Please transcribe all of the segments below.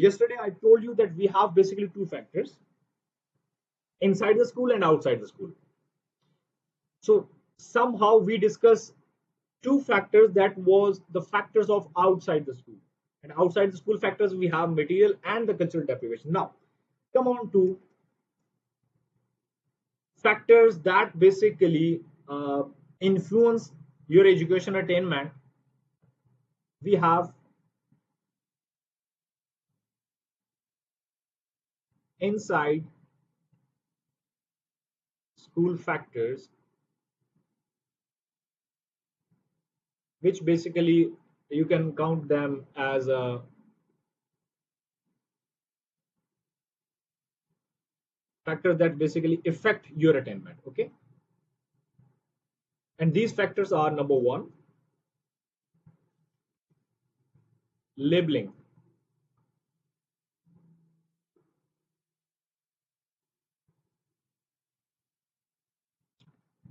Yesterday I told you that we have basically two factors, inside the school and outside the school. So somehow we discuss two factors, that was the factors of outside the school. And outside the school factors, we have material and the cultural deprivation. Now come on to factors that basically influence your education attainment. We have inside school factors, which basically you can count them as factors that basically affect your attainment. Okay, and these factors are: number one, labeling.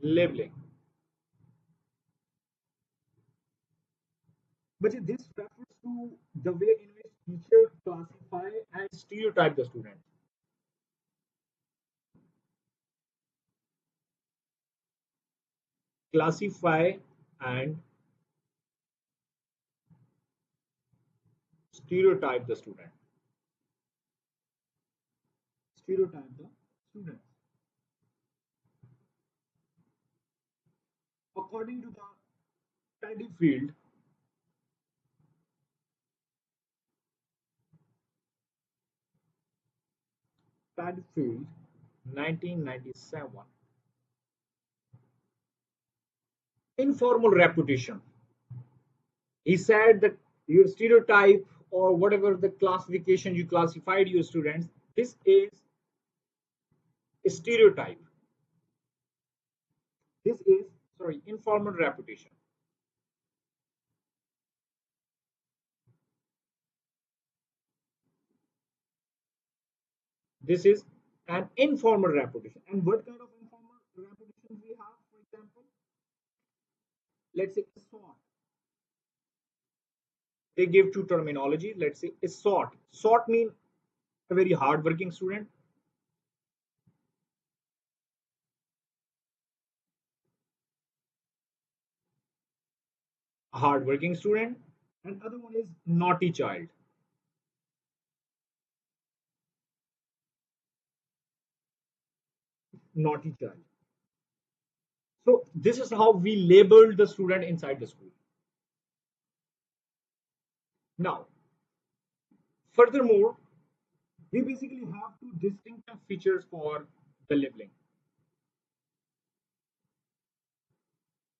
Labeling. But this refers to the way in which teachers classify and stereotype the student. Classify and stereotype the student. Stereotype the student. According to the study field, Padfield, 1997, informal reputation. He said that your stereotype or whatever the classification you classified your students, this is a stereotype. This is, sorry, informal reputation. This is an informal reputation. And what kind of informal reputation we have? For example, let's say a sort. They give two terminology. Let's say a sort. Sort mean a very hardworking student. A hardworking student. And other one is naughty child. Naughty child. So this is how we labeled the student inside the school. Now, furthermore, we basically have two distinctive features for the labeling.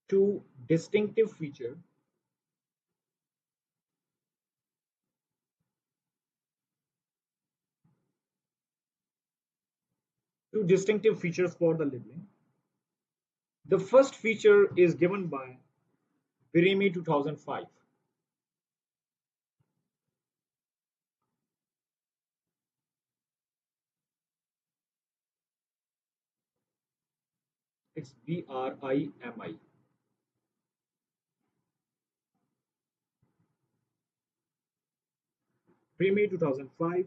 Two distinctive feature. Two distinctive features for the labeling. The first feature is given by Birimi 2005. It's BRIMI. Birimi 2005.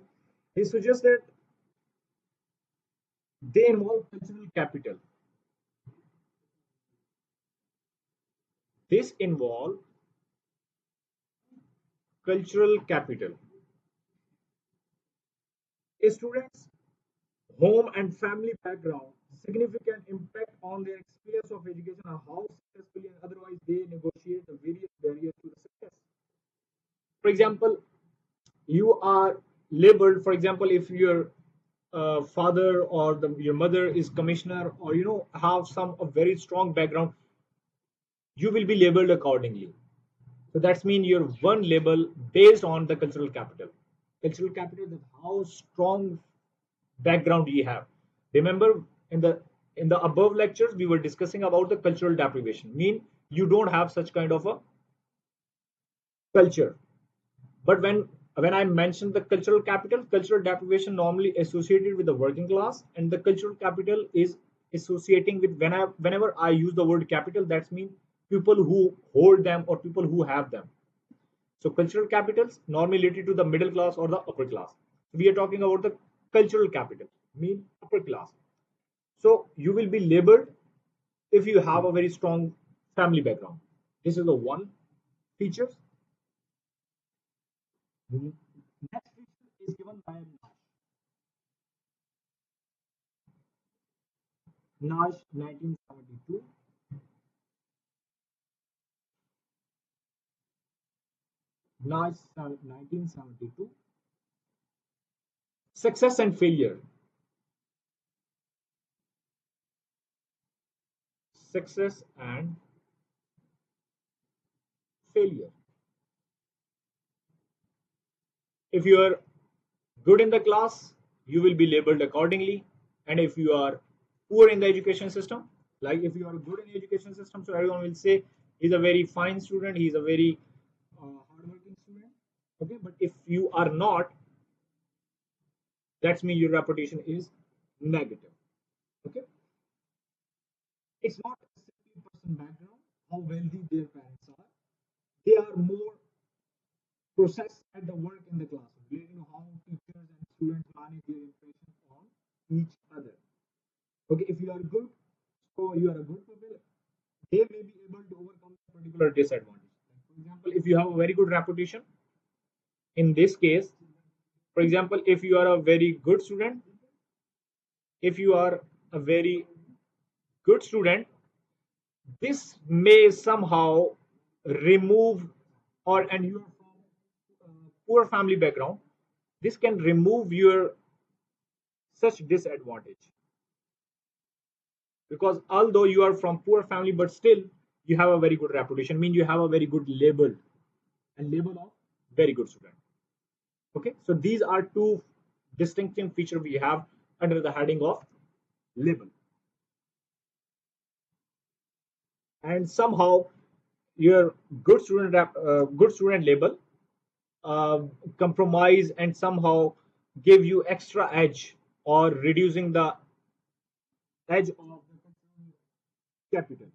He suggests that they involve cultural capital. This involve cultural capital. A student's home and family background significant impact on their experience of education and how successfully and otherwise they negotiate the various barriers to the success. For example, you are labeled, for example, if your father or your mother is commissioner, or have some a very strong background, you will be labeled accordingly. So that's mean you're one label based on the cultural capital. Cultural capital is how strong background you have. Remember, in the above lectures we were discussing about the cultural deprivation, mean you don't have such kind of a culture. But when I mentioned the cultural deprivation normally associated with the working class, and the cultural capital is associating with, whenever I use the word capital, that's mean people who hold them or people who have them. So cultural capitals normally related to the middle class or the upper class. We are talking about the cultural capital, mean upper class. So you will be labeled if you have a very strong family background. This is the one feature. Next feature is given by Nash 1972. Nash 1972. Success and failure. Success and failure. If you are good in the class, you will be labeled accordingly. And if you are poor in the education system, like if you are good in the education system, so everyone will say he's a very fine student, he's a very hardworking student. Okay, but if you are not, that's mean your reputation is negative. Okay, it's not simply person background, how wealthy their parents are. They are more process at the work in the classroom, relating to how teachers and students manage their impressions on each other. Okay, if you are good, so you are a good people, they may be able to overcome a particular disadvantage. For example, if you have a very good reputation, in this case, for example, if you are a very good student, if you are a very good student, this may somehow remove, or and you are from poor family background, this can remove your such disadvantage, because although you are from poor family but still you have a very good reputation, mean you have a very good label, and label of very good student. Okay, so these are two distinctive feature we have under the heading of label. And somehow your good student label uh, compromise and somehow give you extra edge, or reducing the edge of the capital.